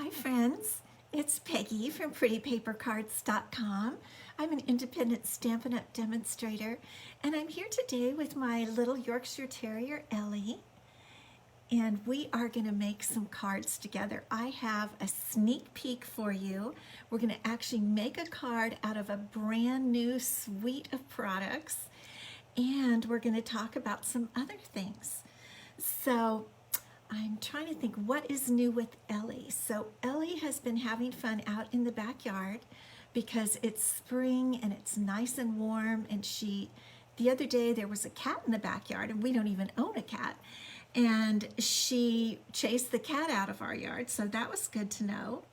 Hi friends, it's Peggy from PrettyPaperCards.com. I'm an independent Stampin' Up! Demonstrator, and I'm here today with my little Yorkshire Terrier, Ellie, and we are going to make some cards together. I have a sneak peek for you. We're going to actually make a card out of a brand new suite of products, and we're going to talk about some other things. So I'm trying to think what is new with Ellie. So Ellie has been having fun out in the backyard because it's spring and it's nice and warm, and the other day there was a cat in the backyard, and we don't even own a cat, and she chased the cat out of our yard, so that was good to know.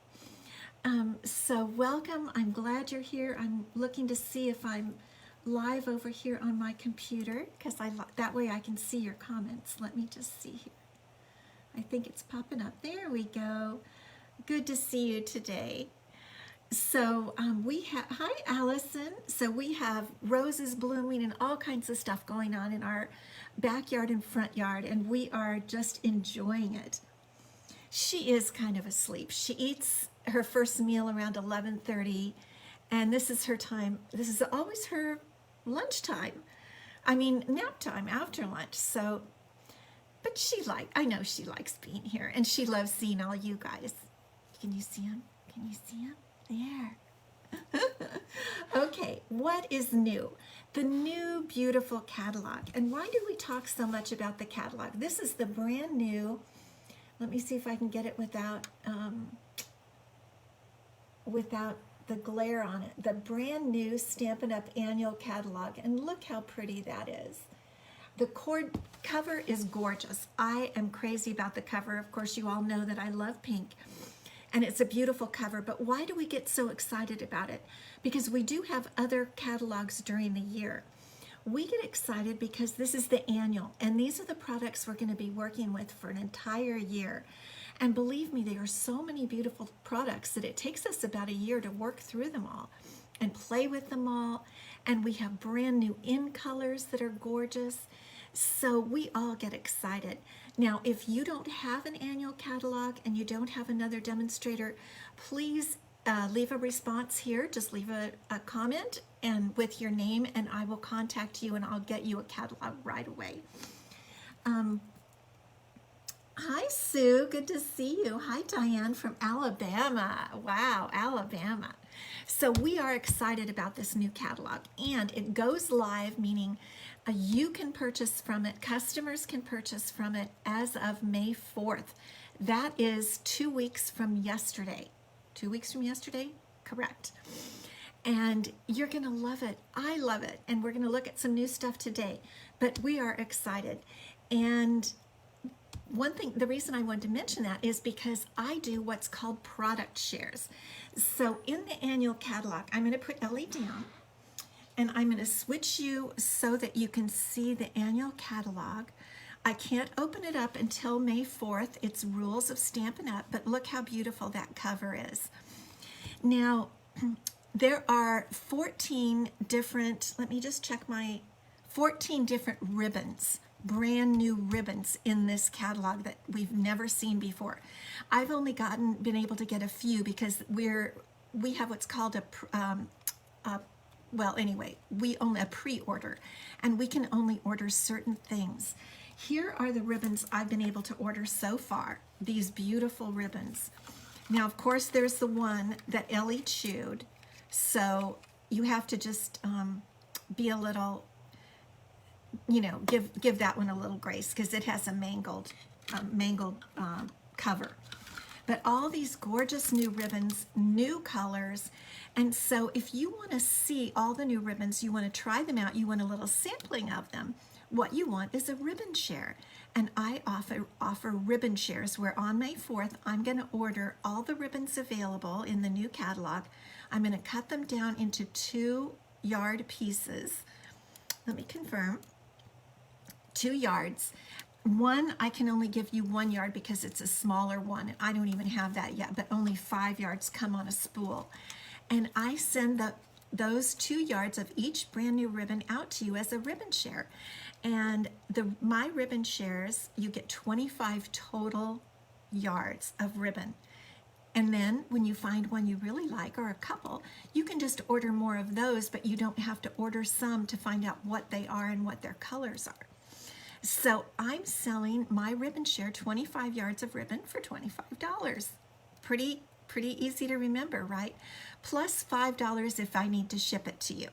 So welcome, I'm glad you're here. I'm looking to see if I'm live over here on my computer, because that way I can see your comments. Let me just see here. I think it's popping up. There we go. Good to see you today. So hi Allison. So we have roses blooming and all kinds of stuff going on in our backyard and front yard, and we are just enjoying it. She is kind of asleep. She eats her first meal around 11:30, and this is her time. This is always her lunchtime. I mean, nap time after lunch. So but I know she likes being here, and she loves seeing all you guys. Can you see him? Can you see him? There. Okay, what is new? The new beautiful catalog. And why do we talk so much about the catalog? This is the brand new, let me see if I can get it without the glare on it. The brand new Stampin' Up! Annual catalog, and look how pretty that is. The cover is gorgeous. I am crazy about the cover. Of course, you all know that I love pink, and it's a beautiful cover, but why do we get so excited about it? Because we do have other catalogs during the year. We get excited because this is the annual, and these are the products we're going to be working with for an entire year. And believe me, there are so many beautiful products that it takes us about a year to work through them all and play with them all. And we have brand new in colors that are gorgeous. So we all get excited. Now, if you don't have an annual catalog and you don't have another demonstrator, please leave a response here. Just leave a comment and with your name, and I will contact you and I'll get you a catalog right away. Hi, Sue. Good to see you. Hi, Diane from Alabama. Wow, Alabama. So we are excited about this new catalog, and it goes live, meaning you can purchase from it, customers can purchase from it as of May 4th. That is 2 weeks from yesterday. 2 weeks from yesterday? Correct. And you're going to love it. I love it. And we're going to look at some new stuff today, but we are excited. And one thing, the reason I wanted to mention that is because I do what's called product shares. So in the annual catalog, I'm going to put Ellie down, and I'm going to switch you so that you can see the annual catalog. I can't open it up until May 4th. It's Rules of Stampin' Up, but look how beautiful that cover is. Now, there are 14 different, let me just check 14 different ribbons, brand new ribbons in this catalog that we've never seen before. I've only been able to get a few because we have what's called well, anyway, we own a pre-order, and we can only order certain things. Here are the ribbons I've been able to order so far, these beautiful ribbons. Now, of course, there's the one that Ellie chewed, so you have to just be a little, give that one a little grace because it has a mangled cover. But all these gorgeous new ribbons, new colors. And so if you want to see all the new ribbons, you want to try them out, you want a little sampling of them, what you want is a ribbon share. And I offer ribbon shares where on May 4th, I'm going to order all the ribbons available in the new catalog. I'm going to cut them down into 2-yard pieces. Let me confirm. 2 yards. One, I can only give you 1 yard because it's a smaller one. I don't even have that yet, but only 5 yards come on a spool. And I send those 2 yards of each brand new ribbon out to you as a ribbon share. And my ribbon shares, you get 25 total yards of ribbon. And then when you find one you really like, or a couple, you can just order more of those, but you don't have to order some to find out what they are and what their colors are. So I'm selling my ribbon share, 25 yards of ribbon, for $25. Pretty easy to remember, right? Plus $5 if I need to ship it to you.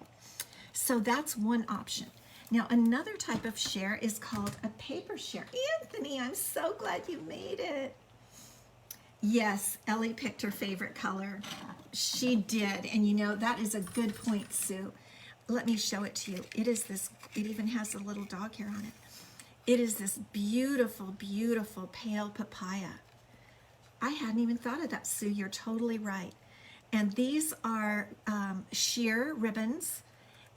So that's one option. Now another type of share is called a paper share. Anthony, I'm so glad you made it. Yes, Ellie picked her favorite color. She did, and you know, that is a good point, Sue. Let me show it to you. It is this, it even has a little dog hair on it. It is this beautiful, beautiful pale papaya. I hadn't even thought of that, Sue. You're totally right. And these are sheer ribbons,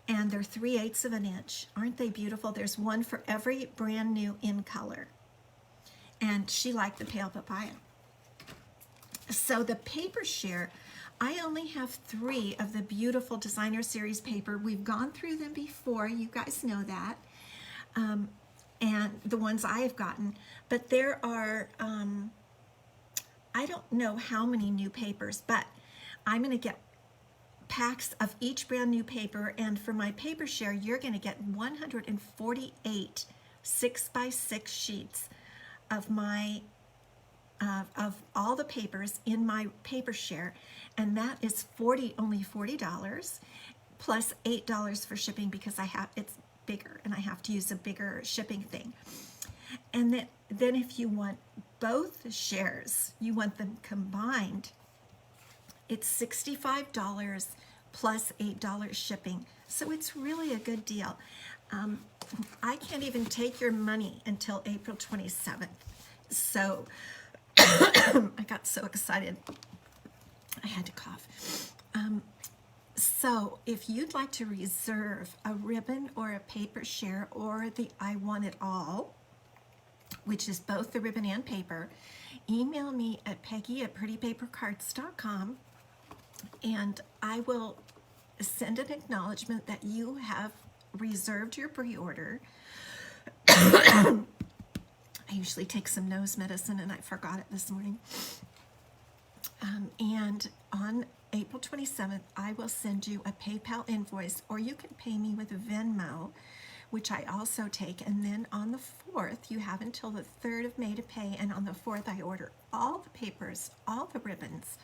and they're 3/8 of an inch. Aren't they beautiful? There's one for every brand new in color. And she liked the pale papaya. So the paper share, I only have 3 of the beautiful designer series paper. We've gone through them before, you guys know that, and the ones I have gotten, but there are, I don't know how many new papers, but I'm going to get packs of each brand new paper, and for my paper share, you're going to get 148 6x6 sheets of my of all the papers in my paper share, and that is only $40 plus $8 for shipping, because it's bigger and I have to use a bigger shipping thing. And then if you want both shares, you want them combined, it's $65 plus $8 shipping. So it's really a good deal. I can't even take your money until April 27th. So I got so excited, I had to cough. So if you'd like to reserve a ribbon or a paper share, or the I Want It All, which is both the ribbon and paper, email me at Peggy@prettypapercards.com, and I will send an acknowledgement that you have reserved your pre-order. I usually take some nose medicine and I forgot it this morning. And on April 27th, I will send you a PayPal invoice, or you can pay me with Venmo, which I also take. And then on the 4th, you have until the 3rd of May to pay. And on the 4th, I order all the papers, all the ribbons.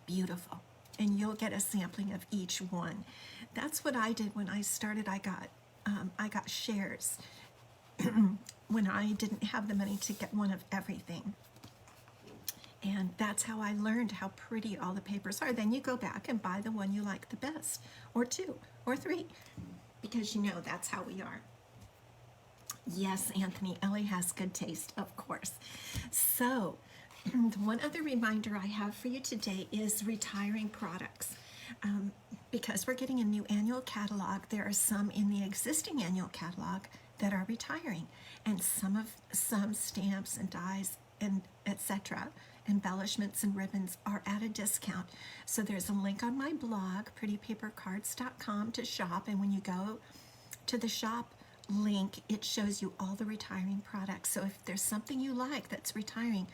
Beautiful. And you'll get a sampling of each one. That's what I did when I started. I got shares when I didn't have the money to get one of everything. And that's how I learned how pretty all the papers are. Then you go back and buy the one you like the best, or 2 or 3, because you know that's how we are. Yes, Anthony, Ellie has good taste, of course. So one other reminder I have for you today is retiring products. Because we're getting a new annual catalog, there are some in the existing annual catalog that are retiring, and some stamps and dies and etc., embellishments and ribbons are at a discount. So there's a link on my blog, prettypapercards.com, to shop, and when you go to the shop link, it shows you all the retiring products. So if there's something you like that's retiring,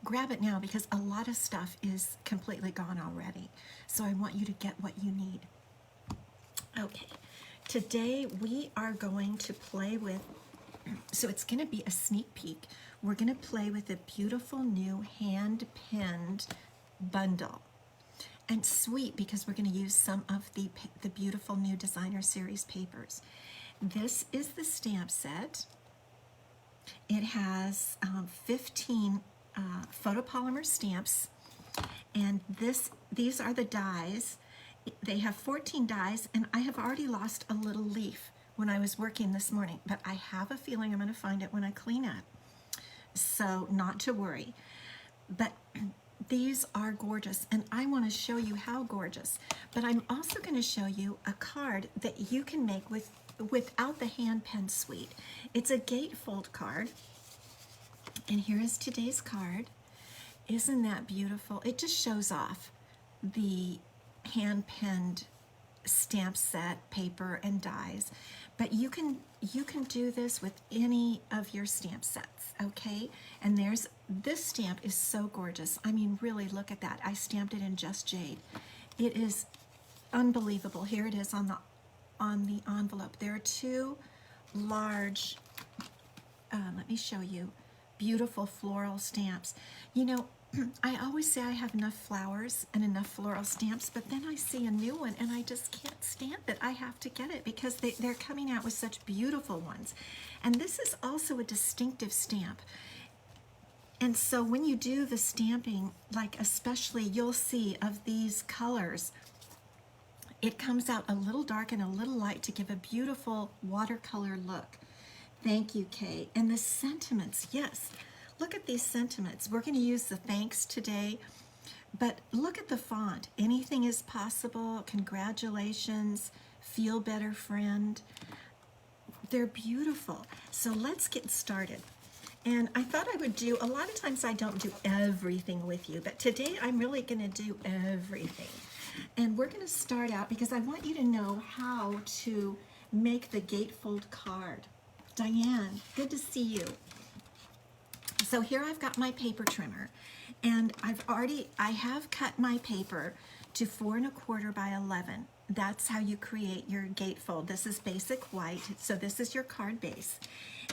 grab it now, because a lot of stuff is completely gone already. So I want you to get what you need. Okay, today we are going to play with, so it's going to be a sneak peek. We're going to play with a beautiful new hand-pinned bundle. And sweet, because we're going to use some of the beautiful new designer series papers. This is the stamp set. It has 15 photopolymer stamps, and these are the dies. They have 14 dies, and I have already lost a little leaf when I was working this morning, but I have a feeling I'm going to find it when I clean up. So not to worry. But these are gorgeous, and I want to show you how gorgeous. But I'm also going to show you a card that you can make without the hand pen suite. It's a gatefold card, and here is today's card. Isn't that beautiful? It just shows off the hand penned stamp set, paper, and dies. But you can do this with any of your stamp sets, okay? And this stamp is so gorgeous. I mean, really, look at that. I stamped it in Just Jade. It is unbelievable. Here it is on the envelope. There are two large, let me show you, beautiful floral stamps. You know, I always say I have enough flowers and enough floral stamps, but then I see a new one and I just can't stamp it. I have to get it because they're coming out with such beautiful ones. And this is also a distinctive stamp. And so when you do the stamping, like especially you'll see of these colors, it comes out a little dark and a little light to give a beautiful watercolor look. Thank you, Kay. And the sentiments, yes. Look at these sentiments. We're going to use the thanks today, but look at the font. Anything is possible. Congratulations. Feel better, friend. They're beautiful. So let's get started. And I thought I would do, a lot of times I don't do everything with you, but today I'm really going to do everything. And we're going to start out because I want you to know how to make the gatefold card. Diane, good to see you. So here I've got my paper trimmer, and I have cut my paper to 4 1/4 by 11. That's how you create your gatefold. This is basic white, so this is your card base.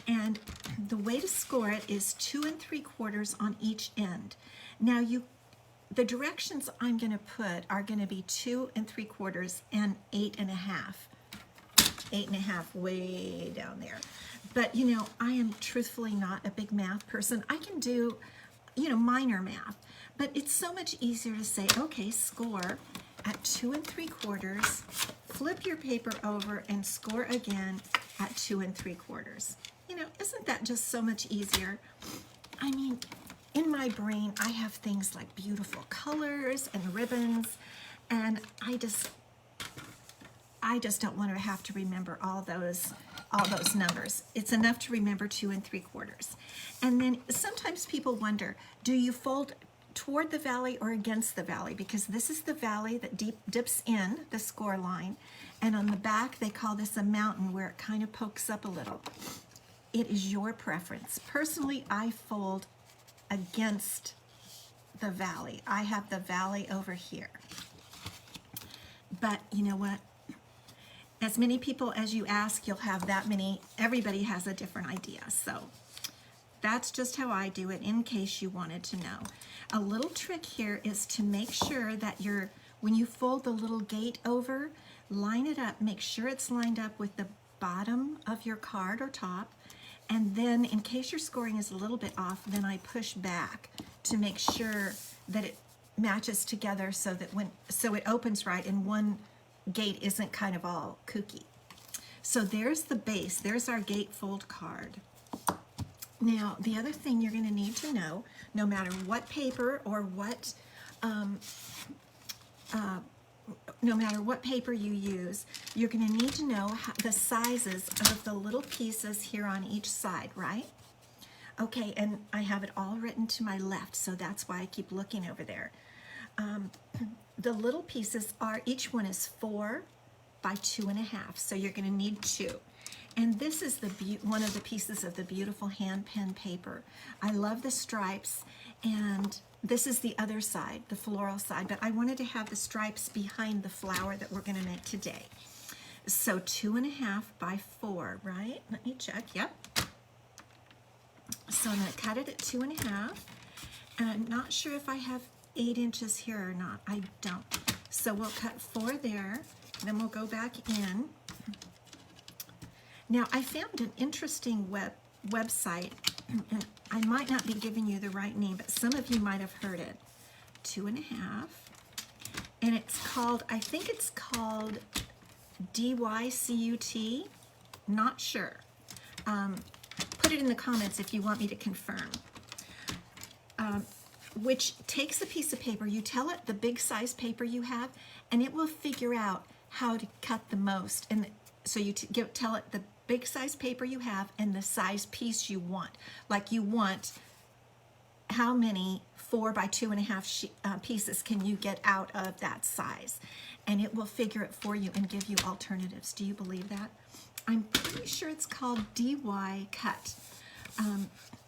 And the way to score it is 2 3/4 on each end. Now the directions I'm going to put are going to be 2 3/4 and 8 1/2. 8 1/2 way down there. But you know, I am truthfully not a big math person. I can do, you know, minor math, but it's so much easier to say, okay, score at 2 3/4, flip your paper over and score again at 2 3/4. You know, isn't that just so much easier? I mean, in my brain, I have things like beautiful colors and ribbons, and I just don't want to have to remember all those numbers. It's enough to remember 2 3/4. And then sometimes people wonder, do you fold toward the valley or against the valley? Because this is the valley that dips in the score line, and on the back they call this a mountain where it kind of pokes up a little. It is your preference. Personally, I fold against the valley. I have the valley over here. But you know what? As many people as you ask, you'll have that many. Everybody has a different idea. So that's just how I do it, in case you wanted to know. A little trick here is to make sure that when you fold the little gate over, line it up, make sure it's lined up with the bottom of your card or top. And then in case your scoring is a little bit off, then I push back to make sure that it matches together so it opens right and one gate isn't kind of all kooky. So there's the base. There's our gatefold card. Now, the other thing you're going to need to know, no matter what paper or no matter what paper you use, you're going to need to know the sizes of the little pieces here on each side, right? Okay, and I have it all written to my left, so that's why I keep looking over there. The little pieces each one is 4 by 2 1/2, so you're going to need 2. And this is one of the pieces of the beautiful hand pen paper. I love the stripes, and this is the other side, the floral side, but I wanted to have the stripes behind the flower that we're going to make today. So 2 1/2 by 4, right? Let me check. Yep. So I'm going to cut it at 2 1/2, and I'm not sure if I have 8 inches here or not. I don't. So we'll cut 4 there, then we'll go back in. Now, I found an interesting website, and I might not be giving you the right name, but some of you might have heard it. 2 1/2, and it's called, I think it's called DYCUT, not sure. Put it in the comments if you want me to confirm. Which takes a piece of paper, you tell it the big size paper you have, and it will figure out how to cut the most. And so you tell it the big size paper you have and the size piece you want. Like you want how many 4 by 2.5 pieces can you get out of that size, and it will figure it for you and give you alternatives. Do you believe that? I'm pretty sure it's called DY Cut.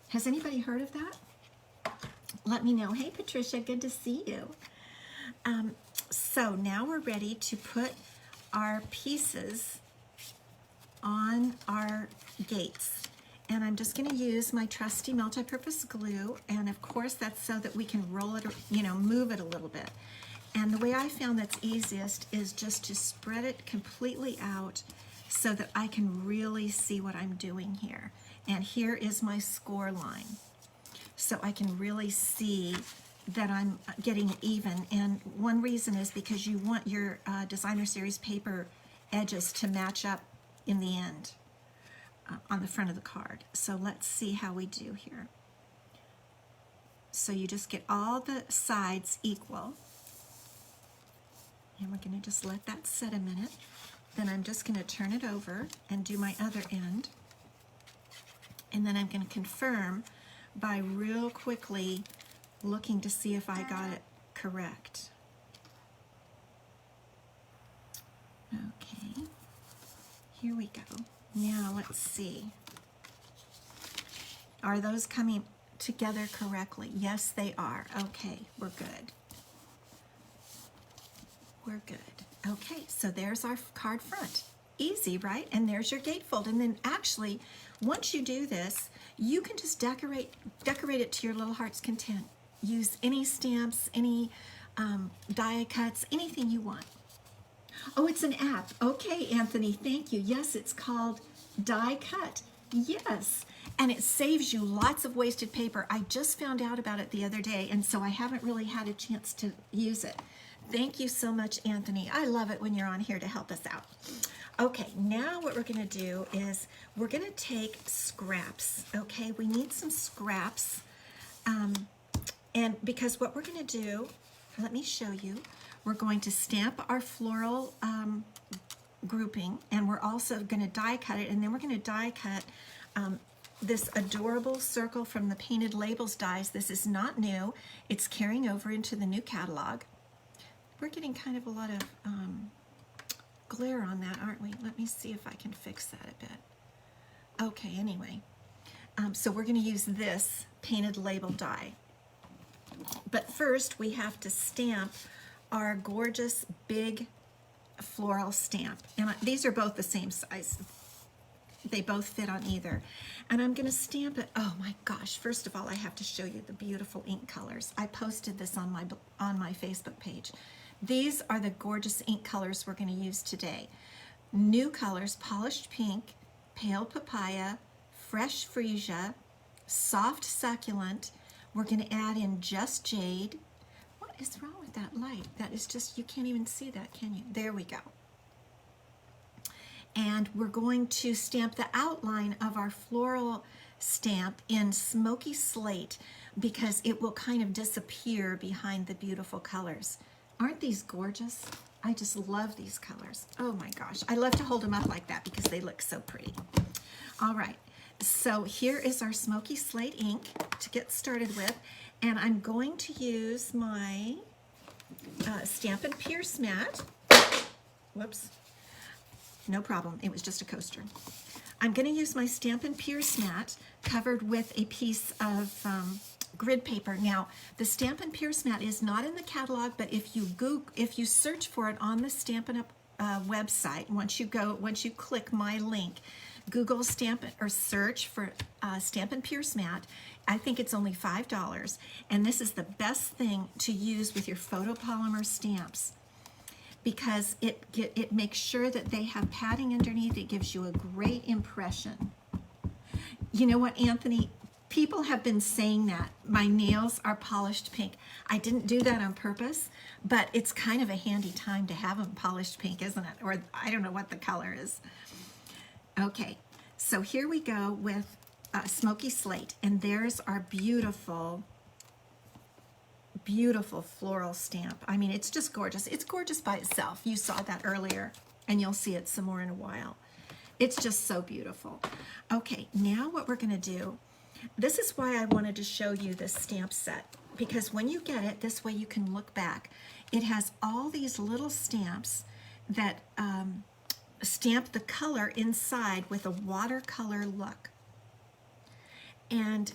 Has anybody heard of that? Let me know. Hey Patricia, good to see you. So now we're ready to put our pieces on our gates. And I'm just going to use my trusty multi-purpose glue, and of course that's so that we can roll it, move it a little bit. And the way I found that's easiest is just to spread it completely out so that I can really see what I'm doing here. And here is my score line. So I can really see that I'm getting it even. And one reason is because you want your designer series paper edges to match up in the end on the front of the card. So let's see how we do here. So you just get all the sides equal. And we're going to just let that sit a minute. Then I'm just going to turn it over and do my other end. And then I'm going to confirm by real quickly looking to see if I got it correct. Okay, here we go. Now let's see. Are those coming together correctly? Yes, they are. Okay, we're good. We're good. Okay, so there's our card front. Easy, right? And there's your gatefold. And then actually, once you do this, you can just decorate it to your little heart's content. Use any stamps, any die cuts, anything you want. Oh, it's an app. Okay, Anthony, thank you. Yes, it's called Die Cut. Yes, and it saves you lots of wasted paper. I just found out about it the other day, and so I haven't really had a chance to use it. Thank you so much, Anthony. I love it when you're on here to help us out. Okay, now what we're going to do is we're going to take scraps. Okay, we need some scraps. And because what we're going to do, let me show you, we're going to stamp our floral grouping, and we're also going to die cut it, and then we're going to die cut this adorable circle from the Painted Labels dies. This is not new. It's carrying over into the new catalog. We're getting kind of a lot of glare on that, aren't we? Let me see if I can fix that a bit. Okay, anyway. So we're going to use this Painted Label die. But first, we have to stamp our gorgeous big floral stamp. And these are both the same size. They both fit on either. And I'm going to stamp it. Oh my gosh, first of all, I have to show you the beautiful ink colors. I posted this on my Facebook page. These are the gorgeous ink colors we're going to use today. New colors: Polished Pink, Pale Papaya, Fresh Freesia, Soft Succulent. We're going to add in Just Jade. What is wrong with that light? That is just, you can't even see that, can you? There we go. And we're going to stamp the outline of our floral stamp in Smoky Slate because it will kind of disappear behind the beautiful colors. Aren't these gorgeous? I just love these colors. Oh my gosh. I love to hold them up like that because they look so pretty. All right. So here is our Smoky Slate ink to get started with. And I'm going to use my Stampin' Pierce mat. Whoops. No problem. It was just a coaster. I'm going to use my Stampin' Pierce mat covered with a piece of grid paper. Now, the Stampin' Pierce mat is not in the catalog, but if you search for it on the Stampin' Up website, once you click my link, Google Stampin' or search for Stampin' Pierce mat. I think it's only $5, and this is the best thing to use with your photopolymer stamps because it makes sure that they have padding underneath. It gives you a great impression. You know what, Anthony? People have been saying that my nails are polished pink. I didn't do that on purpose, but it's kind of a handy time to have them polished pink, isn't it? Or I don't know what the color is. Okay, so here we go with Smoky Slate, and there's our beautiful, beautiful floral stamp. I mean, it's just gorgeous. It's gorgeous by itself. You saw that earlier, and you'll see it some more in a while. It's just so beautiful. Okay, now what we're going to do, this is why I wanted to show you this stamp set, because when you get it, this way you can look back. It has all these little stamps that stamp the color inside with a watercolor look. And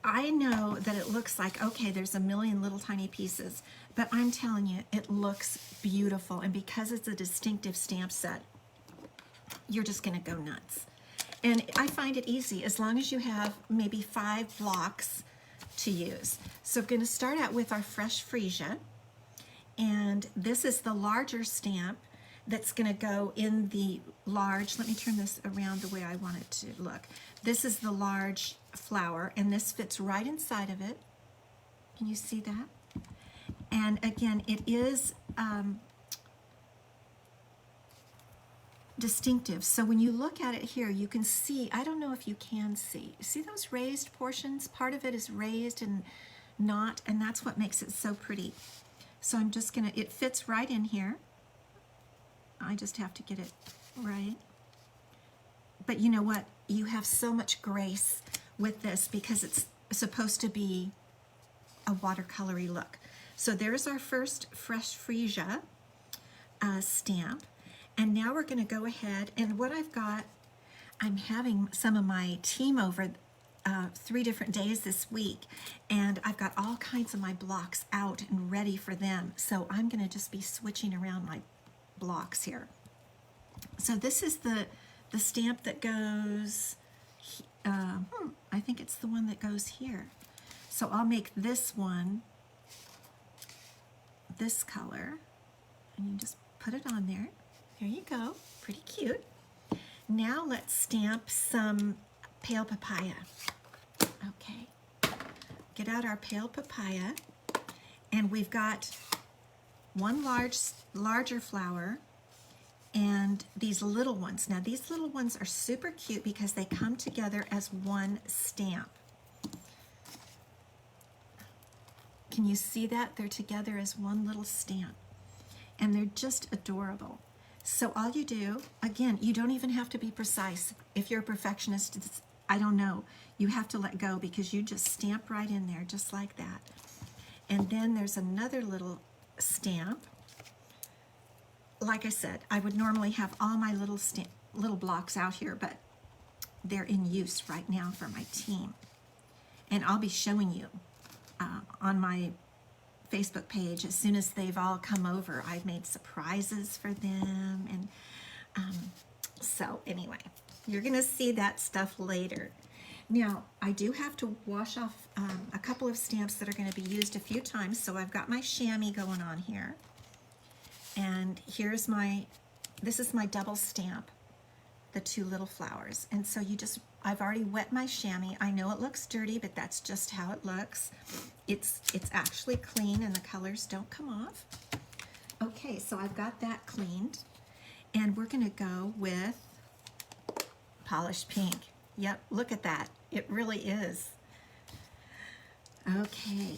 I know that it looks like, okay, there's a million little tiny pieces, but I'm telling you, it looks beautiful. And because it's a distinctive stamp set, you're just gonna go nuts. And I find it easy as long as you have maybe 5 blocks to use. So I'm gonna start out with our fresh Freesia. And this is the larger stamp that's gonna go in the large, let me turn this around the way I want it to look. This is the large flower, and this fits right inside of it. Can you see that? And again, it is distinctive. So when you look at it here, you can see, I don't know if you can see those raised portions? Part of it is raised and not, and that's what makes it so pretty. So I'm just gonna, it fits right in here. I just have to get it right. But you know what? You have so much grace with this because it's supposed to be a watercolory look. So there's our first fresh Freesia stamp. And now we're going to go ahead, and what I've got, I'm having some of my team over 3 different days this week, and I've got all kinds of my blocks out and ready for them. So I'm going to just be switching around my blocks here. So this is the stamp that goes, I think it's the one that goes here. So I'll make this one this color, and you just put it on there. There you go, pretty cute. Now let's stamp some pale papaya. Okay, get out our pale papaya, and we've got one larger flower and these little ones. Now these little ones are super cute because they come together as one stamp. Can you see that? They're together as one little stamp, and they're just adorable. So all you do, again, you don't even have to be precise. If you're a perfectionist, I don't know, you have to let go because you just stamp right in there just like that. And then there's another little stamp. Like I said, I would normally have all my little blocks out here, but they're in use right now for my team. And I'll be showing you on my Facebook page as soon as they've all come over. I've made surprises for them, and so anyway, you're gonna see that stuff later. Now I do have to wash off a couple of stamps that are going to be used a few times, so I've got my chamois going on here, and here's this is my double stamp, the 2 little flowers. And so I've already wet my chamois. I know it looks dirty, but that's just how it looks. It's actually clean and the colors don't come off. Okay, so I've got that cleaned, and we're gonna go with polished pink. Yep, look at that. It really is. Okay,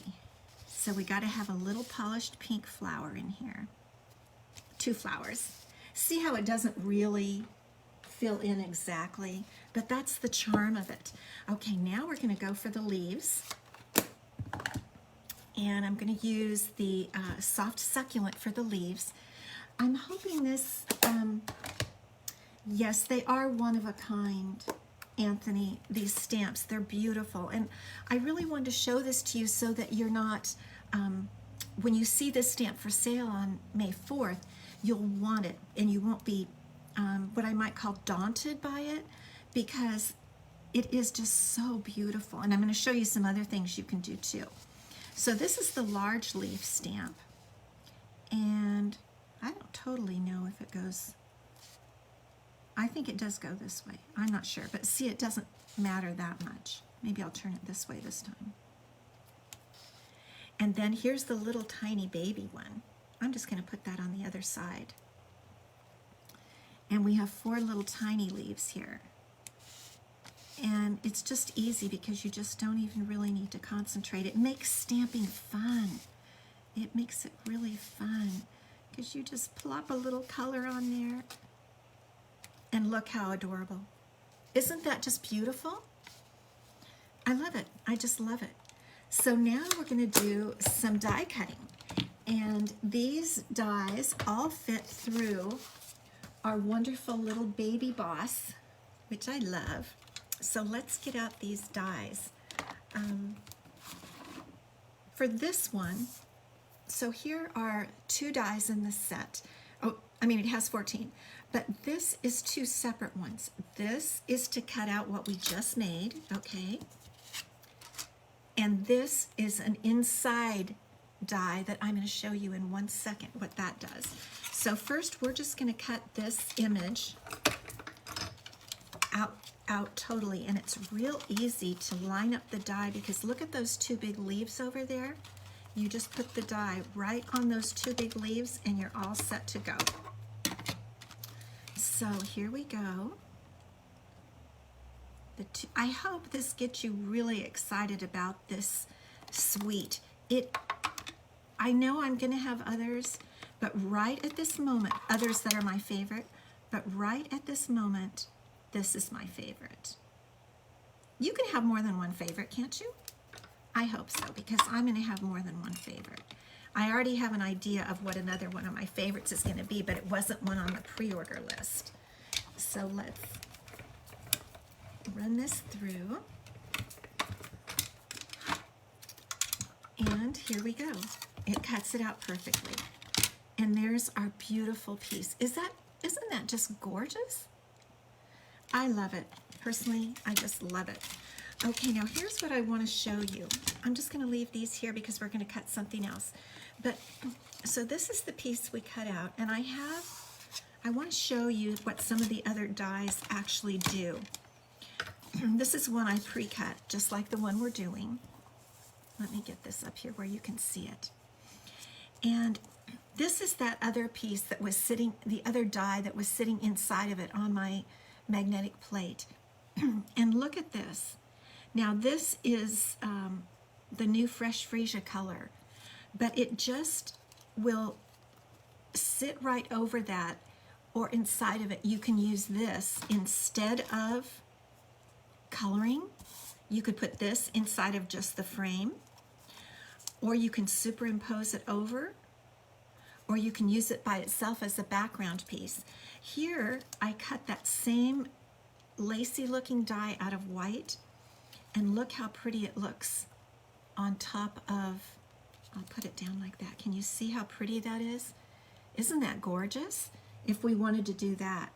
so we gotta have a little polished pink flower in here. 2 flowers. See how it doesn't really fill in exactly, but that's the charm of it. Okay, now we're going to go for the leaves, and I'm going to use the soft succulent for the leaves. I'm hoping this, yes, they are one of a kind, Anthony, these stamps. They're beautiful, and I really wanted to show this to you so that you're not, when you see this stamp for sale on May 4th, you'll want it, and you won't be what I might call daunted by it, because it is just so beautiful. And I'm going to show you some other things you can do too. So this is the large leaf stamp, and I don't totally know if it goes, I think it does go this way. I'm not sure, but see, it doesn't matter that much. Maybe I'll turn it this way this time. And then here's the little tiny baby one. I'm just going to put that on the other side. And we have 4 little tiny leaves here. And it's just easy because you just don't even really need to concentrate. It makes stamping fun. It makes it really fun because you just plop a little color on there. And look how adorable. Isn't that just beautiful? I love it. I just love it. So now we're going to do some die cutting. And these dies all fit through our wonderful little baby boss, which I love. So let's get out these dies. For this one, so here are 2 dies in the set. Oh, I mean, it has 14, but this is 2 separate ones. This is to cut out what we just made, okay? And this is an inside die that I'm going to show you in 1 second what that does. So first we're just going to cut this image out totally, and it's real easy to line up the die because look at those 2 big leaves over there. You just put the die right on those 2 big leaves and you're all set to go. So here we go. I hope this gets you really excited about this suite. I know I'm going to have others, but right at this moment, others that are my favorite, but right at this moment, this is my favorite. You can have more than one favorite, can't you? I hope so, because I'm going to have more than one favorite. I already have an idea of what another one of my favorites is going to be, but it wasn't one on the pre-order list. So let's run this through. And here we go. It cuts it out perfectly. And there's our beautiful piece. Isn't that just gorgeous? I love it. Personally, I just love it. Okay, now here's what I want to show you. I'm just going to leave these here because we're going to cut something else. But so this is the piece we cut out, and I want to show you what some of the other dies actually do. This is one I pre-cut, just like the one we're doing. Let me get this up here where you can see it. And this is that other piece that was sitting, the other die that was sitting inside of it on my magnetic plate. And look at this. Now this is the new Fresh Freesia color, but it just will sit right over that, or inside of it. You can use this instead of coloring. You could put this inside of just the frame, or you can superimpose it over, or you can use it by itself as a background piece. Here I cut that same lacy looking die out of white, and look how pretty it looks on top of, I'll put it down like that. Can you see how pretty that is? Isn't that gorgeous? If we wanted to do that.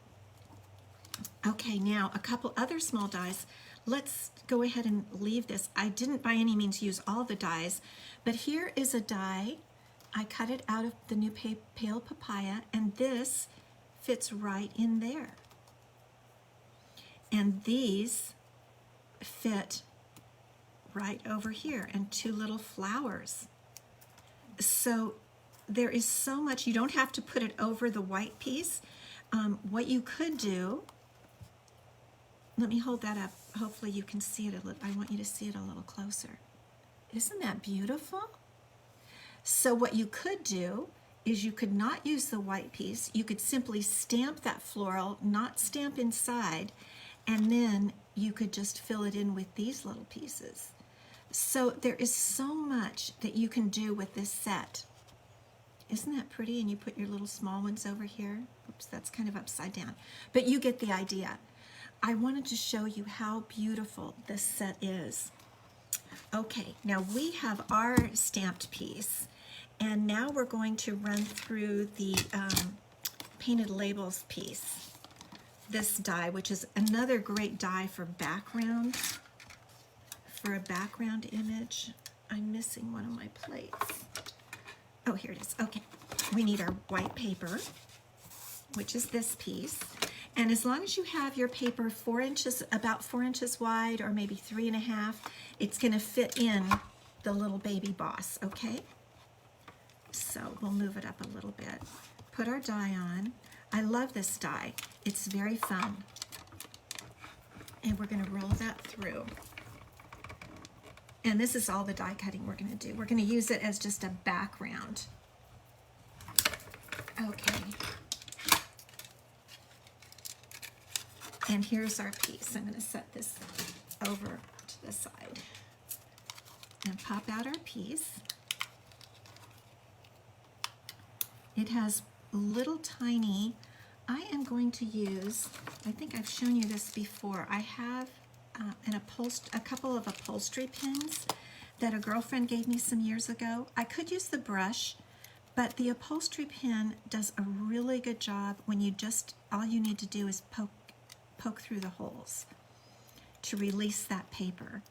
Okay, now a couple other small dies. Let's go ahead and leave this. I didn't by any means use all the dies, but here is a die. I cut it out of the new Pale Papaya, and this fits right in there. And these fit right over here, and 2 little flowers. So there is so much. You don't have to put it over the white piece. What you could do, let me hold that up. Hopefully you can see it a little. I want you to see it a little closer. Isn't that beautiful? So what you could do is you could not use the white piece. You could simply stamp that floral, not stamp inside, and then you could just fill it in with these little pieces. So there is so much that you can do with this set. Isn't that pretty? And you put your little small ones over here. Oops, that's kind of upside down. But you get the idea. I wanted to show you how beautiful this set is. Okay, now we have our stamped piece, and now we're going to run through the painted labels piece. This die, which is another great die for background, for a background image. I'm missing one of my plates. Oh, here it is. Okay, we need our white paper, which is this piece. And as long as you have your paper 4 inches, about 4 inches wide, or maybe 3.5, it's going to fit in the little baby boss, okay? So we'll move it up a little bit. Put our die on. I love this die. It's very fun. And we're going to roll that through. And this is all the die cutting we're going to do. We're going to use it as just a background. Okay. And here's our piece. I'm going to set this over to the side. and pop out our piece. It has little tiny, I am going to use, I think I've shown you this before, I have a couple of upholstery pins that a girlfriend gave me some years ago. I could use the brush, but the upholstery pin does a really good job when all you need to do is poke through the holes to release that paper.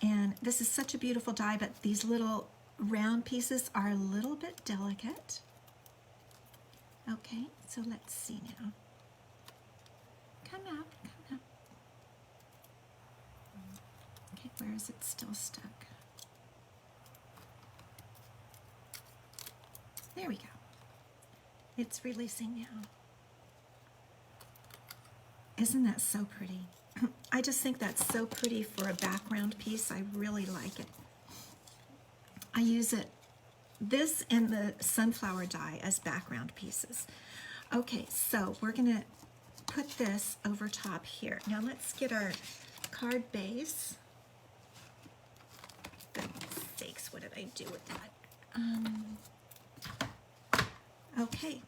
And this is such a beautiful die, but these little round pieces are a little bit delicate. Okay, so let's see now. Come out, come out. Okay, where is it still stuck? There we go. It's releasing now. Isn't that so pretty? I just think that's so pretty for a background piece. I really like it. I use this and the sunflower die as background pieces. Okay, so we're going to put this over top here. Now let's get our card base. Goodness sakes, what did I do with that? Okay.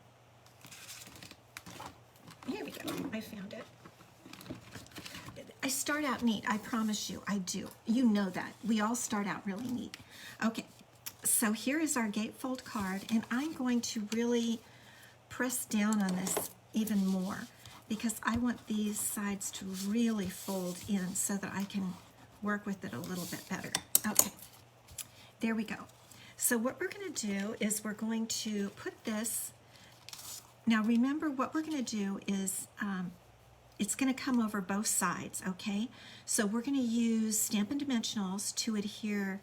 Here we go. I found it. I start out neat, I promise you, I do. You know that. We all start out really neat. Okay, so here is our gatefold card, and I'm going to really press down on this even more because I want these sides to really fold in so that I can work with it a little bit better. Okay, there we go. So what we're going to do is we're going to put this, now remember what we're going to do is it's going to come over both sides, okay? So we're going to use Stampin' Dimensionals to adhere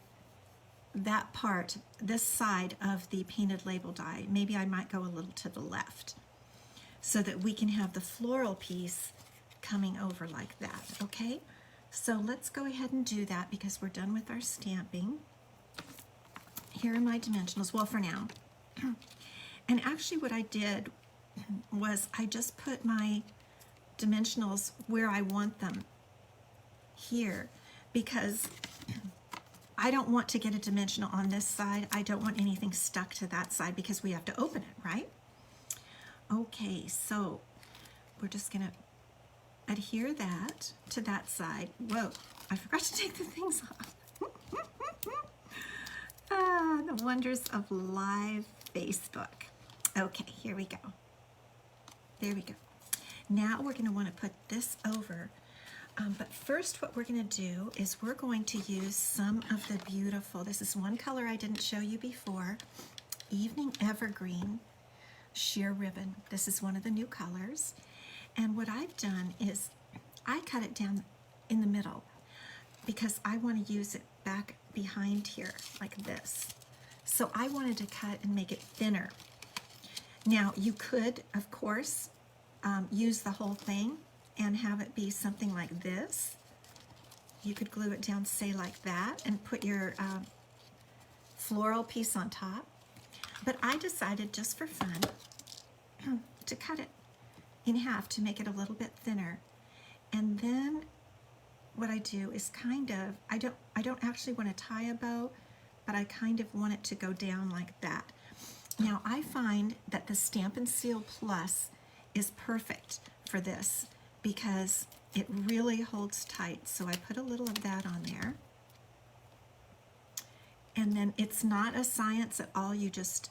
that part, this side of the painted label die. Maybe I might go a little to the left so that we can have the floral piece coming over like that, okay? So let's go ahead and do that because we're done with our stamping. Here are my dimensionals, well for now. And actually what I did was I just put my dimensionals where I want them here because I don't want to get a dimensional on this side. I don't want anything stuck to that side because we have to open it, right? Okay, so we're just gonna adhere that to that side. Whoa, I forgot to take the things off. The wonders of live Facebook. Okay, here we go. There we go. Now we're going to want to put this over, but first what we're going to do is we're going to use some of the beautiful, this is one color I didn't show you before, Evening Evergreen sheer ribbon. This is one of the new colors, and what I've done is I cut it down in the middle because I want to use it back behind here like this. So I wanted to cut and make it thinner. Now you could, of course, use the whole thing and have it be something like this. You could glue it down, say like that, and put your floral piece on top. But I decided just for fun to cut it in half to make it a little bit thinner. And then what I do is kind of, I don't actually want to tie a bow, but I kind of want it to go down like that. Now I find that the Stampin' Seal Plus is perfect for this because it really holds tight. So I put a little of that on there. And then it's not a science at all. You just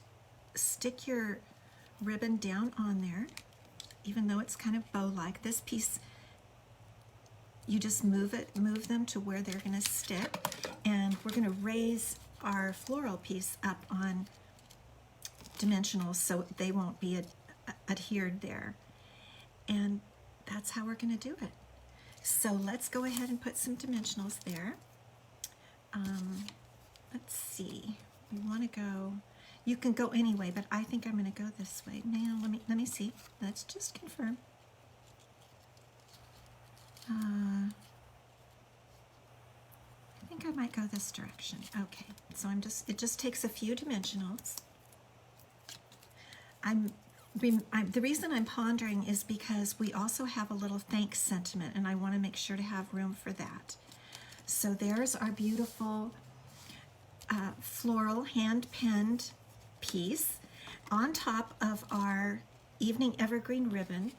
stick your ribbon down on there, even though it's kind of bow-like. This piece, you just move them to where they're going to stick. And we're going to raise our floral piece up on dimensionals so they won't be adhered there. And that's how we're going to do it. So let's go ahead and put some dimensionals there. Let's see. We want to go, you can go anyway, but I think I'm going to go this way. Now let me see. Let's just confirm. I think I might go this direction. Okay. So it just takes a few dimensionals. The reason I'm pondering is because we also have a little thanks sentiment, and I want to make sure to have room for that. So there's our beautiful floral hand-penned piece on top of our evening evergreen ribbon.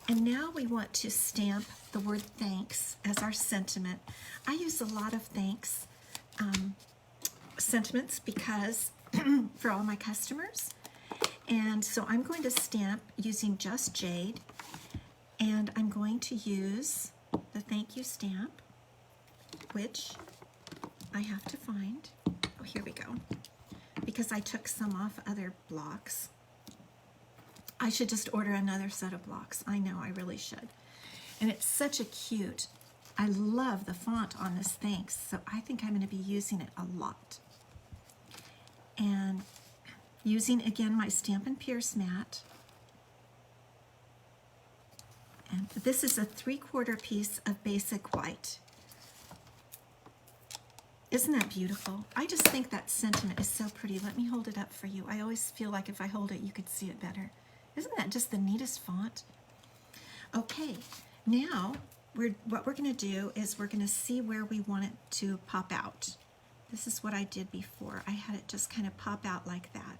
And now we want to stamp the word thanks as our sentiment. I use a lot of thanks sentiments because for all my customers. And so I'm going to stamp using just jade, and I'm going to use the thank you stamp, which I have to find. Oh, here we go. Because I took some off other blocks. I should just order another set of blocks. I know, I really should. And it's such a cute, I love the font on this thanks, so I think I'm going to be using it a lot. And using, again, my Stampin' Pierce mat. And this is a 3/4 piece of basic white. Isn't that beautiful? I just think that sentiment is so pretty. Let me hold it up for you. I always feel like if I hold it, you could see it better. Isn't that just the neatest font? Okay, now what we're going to do is we're going to see where we want it to pop out. This is what I did before. I had it just kind of pop out like that.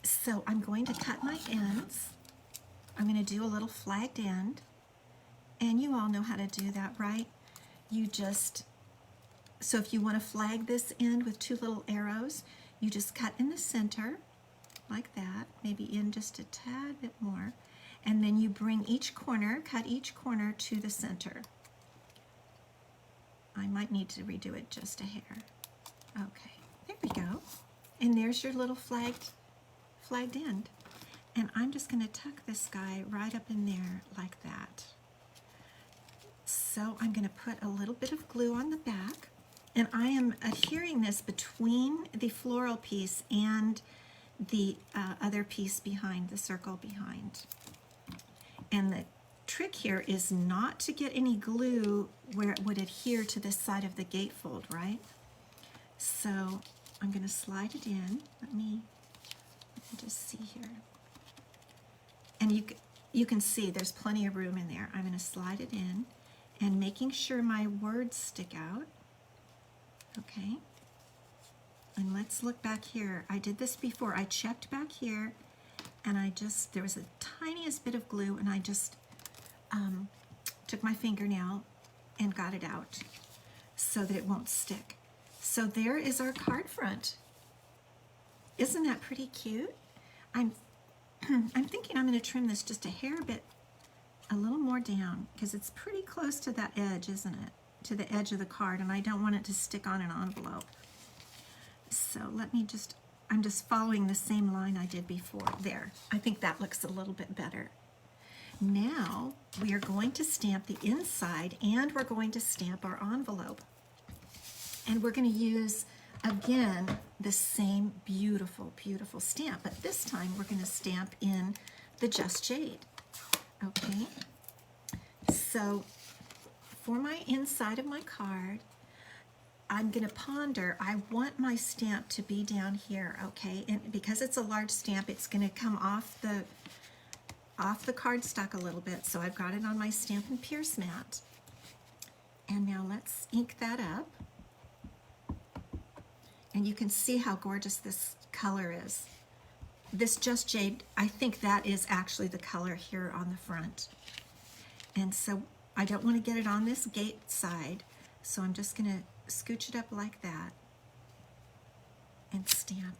So I'm going to cut my ends. I'm going to do a little flagged end. And you all know how to do that, right? You just, so if you want to flag this end with 2 little arrows, you just cut in the center like that, maybe in just a tad bit more, and then you bring each corner, cut each corner to the center. I might need to redo it just a hair. Okay, there we go. And there's your little flagged end. And I'm just going to tuck this guy right up in there like that. So I'm going to put a little bit of glue on the back, and I am adhering this between the floral piece and the other piece behind, the circle behind. And the trick here is not to get any glue where it would adhere to this side of the gatefold, right? So I'm going to slide it in. Let me just see here. And you can see there's plenty of room in there. I'm going to slide it in and making sure my words stick out. Okay. And let's look back here. I did this before. I checked back here, and there was the tiniest bit of glue, and I just took my fingernail and got it out so that it won't stick. So there is our card front. Isn't that pretty cute? I'm thinking I'm going to trim this just a hair bit, a little more down, because it's pretty close to that edge, isn't it? To the edge of the card, and I don't want it to stick on an envelope. So I'm just following the same line I did before. There, I think that looks a little bit better. Now we are going to stamp the inside, and we're going to stamp our envelope. And we're going to use, again, the same beautiful, beautiful stamp, but this time we're going to stamp in the Just Jade. Okay, so for my inside of my card, I'm going to ponder, I want my stamp to be down here, okay? And because it's a large stamp, it's going to come off the cardstock a little bit, so I've got it on my Stampin' Pierce mat. And now let's ink that up. And you can see how gorgeous this color is. This Just Jade, I think that is actually the color here on the front. And so I don't want to get it on this gate side, so I'm just going to scooch it up like that and stamp.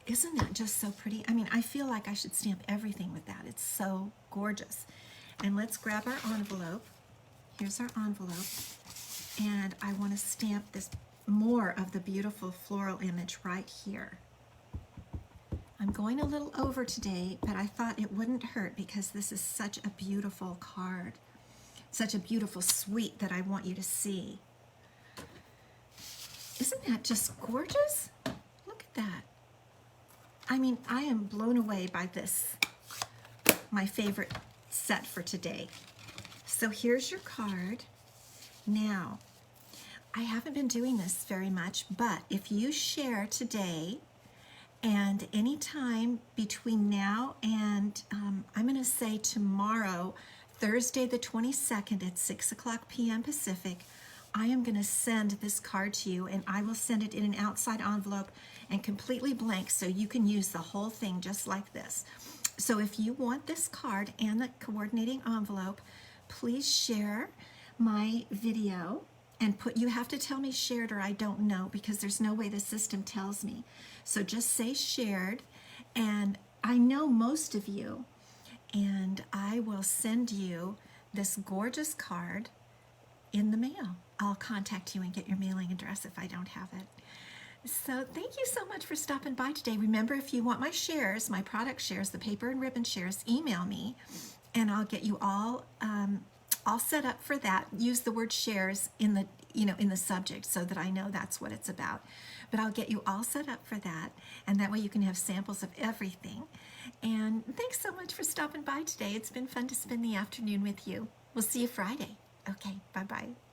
Isn't that just so pretty? I mean, I feel like I should stamp everything with that. It's so gorgeous. And let's grab our envelope. Here's our envelope. And I want to stamp this more of the beautiful floral image right here. I'm going a little over today, but I thought it wouldn't hurt because this is such a beautiful card. Such a beautiful suite that I want you to see. Isn't that just gorgeous? Look at that. I mean, I am blown away by this, my favorite set for today. So here's your card. Now, I haven't been doing this very much, but if you share today and any time between now and I'm going to say tomorrow, Thursday the 22nd at 6 o'clock p.m. Pacific, I am going to send this card to you, and I will send it in an outside envelope and completely blank, so you can use the whole thing just like this. So if you want this card and the coordinating envelope, please share my video and you have to tell me shared or I don't know, because there's no way the system tells me. So just say shared, and I know most of you, and I will send you this gorgeous card in the mail. I'll contact you and get your mailing address if I don't have it. So thank you so much for stopping by today. Remember, if you want my shares, my product shares, the paper and ribbon shares, email me and I'll get you all set up for that. Use the word shares in the in the subject so that I know that's what it's about. But I'll get you all set up for that, and that way you can have samples of everything. And thanks so much for stopping by today. It's been fun to spend the afternoon with you. We'll see you Friday. Okay, bye-bye.